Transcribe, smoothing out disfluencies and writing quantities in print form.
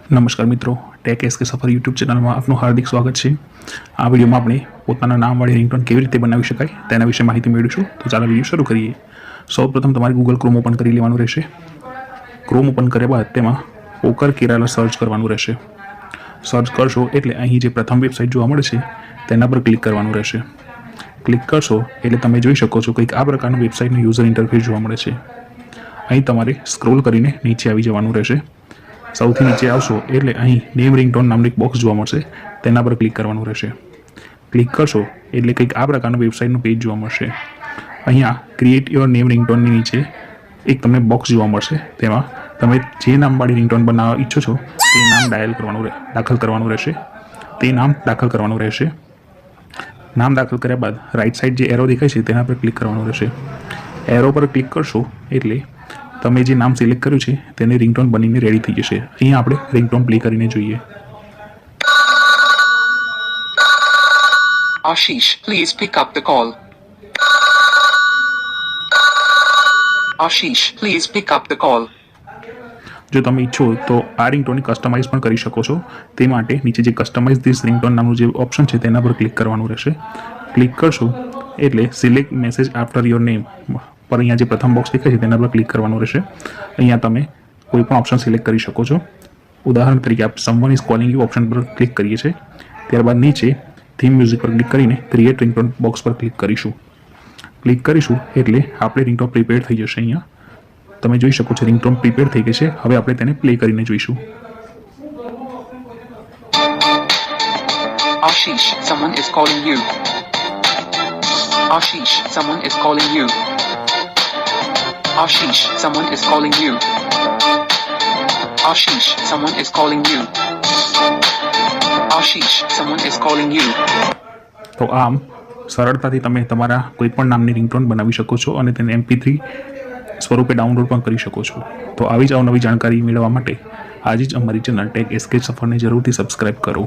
નમસ્કાર મિત્રો, tech SK સફર યુટ્યુબ ચેનલમાં આપનું હાર્દિક સ્વાગત છે। આ વિડીયોમાં આપણે પોતાના નામવાળી રિંગટોન કેવી રીતે બનાવી શકાય તેના વિશે માહિતી મેળવીશું। તો ચાલો વિડીયો શરૂ કરીએ। સૌપ્રથમ તમારે ગૂગલ ક્રોમ ઓપન કરી લેવાનું રહેશે। ક્રોમ ઓપન કર્યા બાદ તેમાં પોકર કેરાલા સર્ચ કરવાનું રહેશે। સર્ચ કરશો એટલે અહીં જે પ્રથમ વેબસાઇટ જોવા મળે છે તેના પર ક્લિક કરવાનું રહેશે। ક્લિક કરશો એટલે તમે જોઈ શકો છો કંઈક આ પ્રકારનું વેબસાઇટનું યુઝર ઇન્ટરફેસ જોવા મળે છે। અહીં તમારે સ્ક્રોલ કરીને નીચે આવી જવાનું રહેશે। સૌથી નીચે આવશો એટલે અહીં નેમ રિંગટોન નામનું એક બોક્સ જોવા મળશે, તેના પર ક્લિક કરવાનું રહેશે। ક્લિક કરશો એટલે કંઈક આ પ્રકારનું વેબસાઇટનું પેજ જોવા મળશે। અહીંયા ક્રિએટ યોર નેમ રિંગટોનની નીચે એક તમને બોક્સ જોવા મળશે, તેમાં તમે જે નામવાળી રિંગટોન બનાવવા ઈચ્છો છો તે નામ દાખલ કરવાનું રહેશે। નામ દાખલ કર્યા બાદ રાઈટ સાઈડ જે એરો દેખાય છે તેના પર ક્લિક કરવાનું રહેશે। એરો પર ક્લિક કરશો એટલે તમે જે નામ સિલેક્ટ કર્યું છે તેને રિંગટોન બનીને રેડી થઈ જશે। અહીંયા આપણે રિંગટોન પ્લે કરીને જોઈએ। Ashish, please pick up the call. Ashish, please pick up the call. જો તમે ઈચ્છો તો આ રિંગટોનને કસ્ટમાઇઝ પણ કરી શકો છો। તે માટે નીચે જે કસ્ટમાઇઝ ધીસ રિંગટોન નામનું જે ઓપ્શન છે તેના પર ક્લિક કરવાનું રહેશે। ક્લિક કરશો એટલે select message after your name પર અહીંયા જે પ્રથમ બોક્સ દેખાય છે તેના પર ક્લિક કરવાનું રહેશે। અહીંયા તમે કોઈ પણ ઓપ્શન સિલેક્ટ કરી શકો છો। ઉદાહરણ તરીકે આપણે someone is calling you option પર ક્લિક કરીએ છીએ। ત્યારબાદ નીચે થીમ મ્યુઝિક પર ક્લિક કરીને ક્રિએટ રિંગટોન બોક્સ પર ક્લિક કરીશું। ક્લિક કરીશું એટલે આપણે રિંગટોન પ્રિપેર થઈ જશે। અહીંયા તમે જોઈ શકો છો રિંગટોન પ્રિપેર થઈ ગઈ છે। હવે આપણે તેને પ્લે કરીને જોઈશું। Ashish, someone is calling you. Ashish, someone is calling you. Ashish, someone is calling you. Ashish, someone is calling you. Ashish, someone is calling you. તો આમ સરળતાથી તમે તમારા કોઈપણ નામની રિંગટોન બનાવી શકો છો અને તેને MP3 સ્વરૂપે ડાઉનલોડ પણ કરી શકો છો। તો આવી જ અવનવી જાણકારી મેળવવા માટે આજે જ અમારી ચેનલ ટેક એસકે સફરને જરૂરથી સબસ્ક્રાઇબ કરો।